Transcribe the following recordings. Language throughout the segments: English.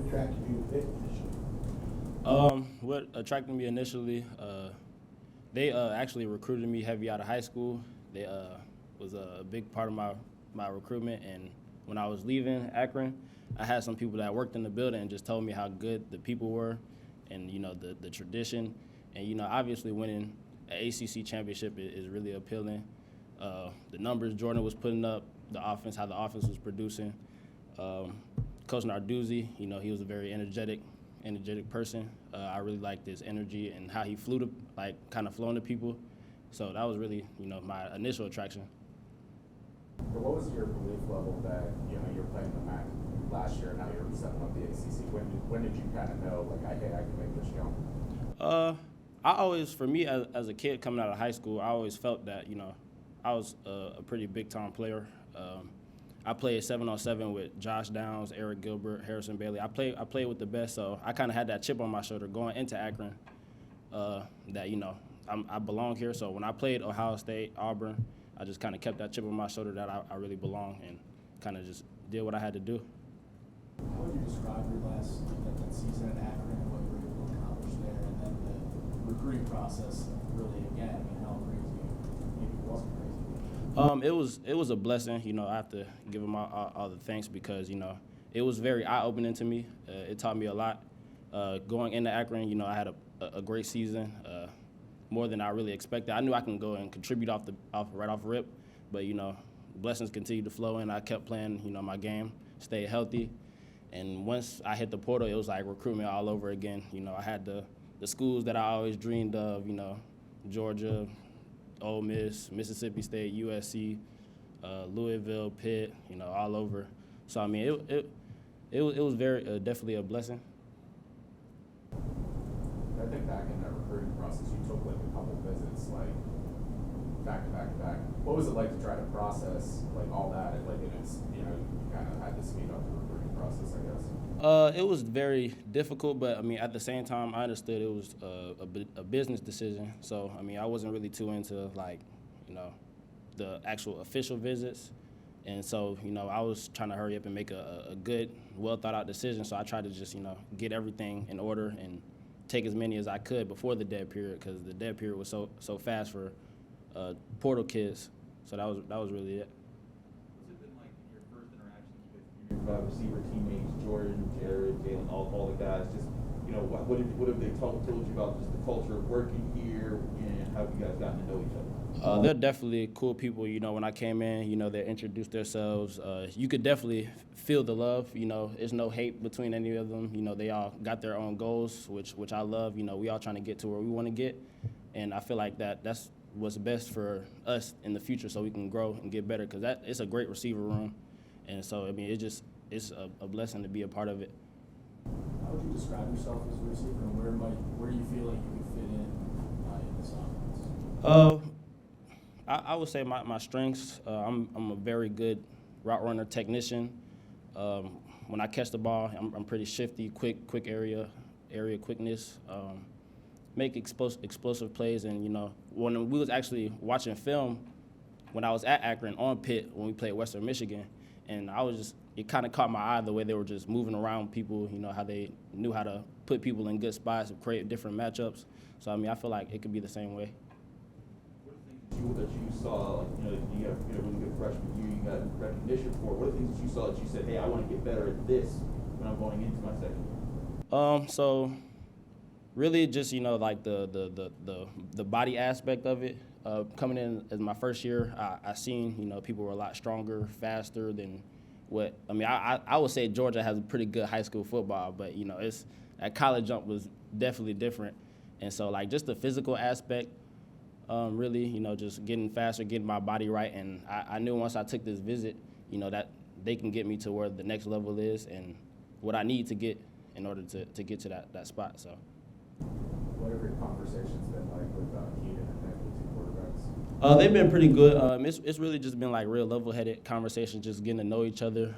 attracted you to Pitt initially? What attracted me initially, they actually recruited me heavy out of high school. They was a big part of my recruitment, and when I was leaving Akron, I had some people that worked in the building and just told me how good the people were, and the tradition, and obviously winning an ACC championship is really appealing. The numbers Jordan was putting up, the offense, how the offense was producing. Coach Narduzzi, he was a very energetic person. I really liked his energy and how he flew to, kind of flowing to people. So that was really, my initial attraction. But what was your belief level that you're playing the MAC last year, now you're stepping up the ACC? When did you kind of know, like, hey, I can make this jump? I always, for me as a kid coming out of high school, I always felt that I was a pretty big time player. I played 7-on-7 with Josh Downs, Eric Gilbert, Harrison Bailey. I played with the best, so I kind of had that chip on my shoulder going into Akron. That I belong here. So when I played Ohio State, Auburn, I just kind of kept that chip on my shoulder that I really belong, and kind of just did what I had to do. How would you describe your last that season at Akron and what you were able to accomplish there, and then the recruiting process? Really, again, I mean, how crazy? Maybe it wasn't crazy. It was a blessing. I have to give him all the thanks because it was very eye-opening to me. It taught me a lot. Going into Akron, I had a great season, more than I really expected. I knew I can go and contribute right off rip, but blessings continued to flow in. I kept playing my game, stayed healthy, and once I hit the portal, it was like recruitment all over again. I had the schools that I always dreamed of. Georgia, Ole Miss, Mississippi State, USC, Louisville, Pitt, all over. So I mean, it was very definitely a blessing. I think back in that recruiting process, you took like a couple visits, like back to back to back. What was it like to try to process like all that, and like it's you kind of had to speed up the recruiting process, I guess? It was very difficult, but I mean, at the same time, I understood it was a business decision. So I mean, I wasn't really too into the actual official visits, and so I was trying to hurry up and make a good, well thought out decision. So I tried to just get everything in order and take as many as I could before the dead period, because the dead period was so fast for portal kids. So that was really it. What's it been like in your first interactions with your receiver teammates, Jordan, Jared, Jalen, all the guys? Just what have they told you about just the culture of working here, and how have you guys gotten to know each other? They're definitely cool people. When I came in, they introduced themselves. You could definitely feel the love. There's no hate between any of them. They all got their own goals, which I love. We all trying to get to where we want to get, and I feel like that's what's best for us in the future, so we can grow and get better. Because it's a great receiver room, and so I mean, it's a blessing to be a part of it. How would you describe yourself as a receiver, and where do you feel like you could fit in this offense? I would say my strengths. I'm a very good route runner, technician. When I catch the ball, I'm pretty shifty, quick area quickness. Make explosive plays, and when we was actually watching film, when I was at Akron on Pitt when we played Western Michigan, and it kind of caught my eye the way they were just moving around people. How they knew how to put people in good spots and create different matchups. So I mean, I feel like it could be the same way. That you saw, you have a really good freshman year, you got recognition for. What are things that you saw that you said, hey, I want to get better at this when I'm going into my second year? So really just like the body aspect of it. Coming in as my first year, I seen people were a lot stronger, faster than what I mean. I would say Georgia has a pretty good high school football, but it's that college jump was definitely different, and so like just the physical aspect. Really, just getting faster, getting my body right, and I knew once I took this visit, that they can get me to where the next level is and what I need to get in order to get to that spot. So, What have your conversations been like with Keaton and Nick, the two quarterbacks? they've been pretty good. It's really just been like real level-headed conversations, just getting to know each other.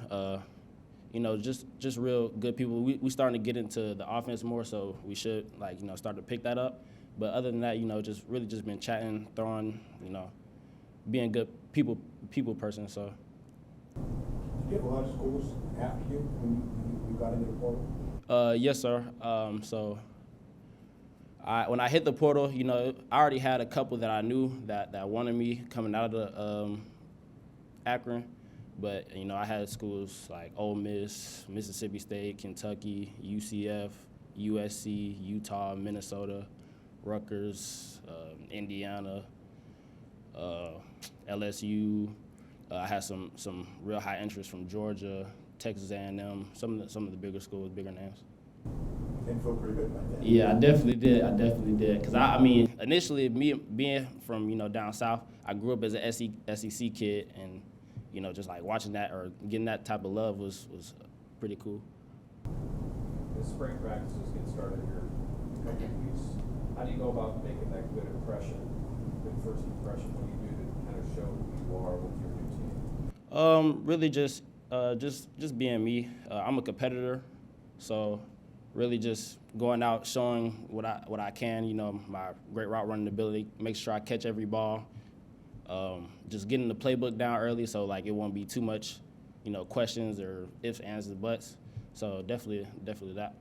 Just real good people. We starting to get into the offense more, so we should start to pick that up. But other than that, just really just been chatting, throwing, being good people person. So. Did you have a lot of schools after you when you got into the portal? Yes, sir. So when I hit the portal, you know, I already had a couple that I knew that wanted me coming out of the Akron, but you know, I had schools like Ole Miss, Mississippi State, Kentucky, UCF, USC, Utah, Minnesota, Rutgers, Indiana, LSU. I had some real high interest from Georgia, Texas A&M, some of the bigger schools, bigger names. Didn't feel pretty good about that. Yeah, I definitely did. Cause I mean, initially me being from down south, I grew up as an SEC kid, and just like watching that or getting that type of love was pretty cool. The spring practices get started here in a couple of weeks. How do you go about making that good first impression? What do you do to kind of show who you are with your new team? Really just being me. I'm a competitor, so really just going out, showing what I can. My great route running ability. Make sure I catch every ball. Just getting the playbook down early, so like it won't be too much, questions or ifs, ands, and buts. So definitely that.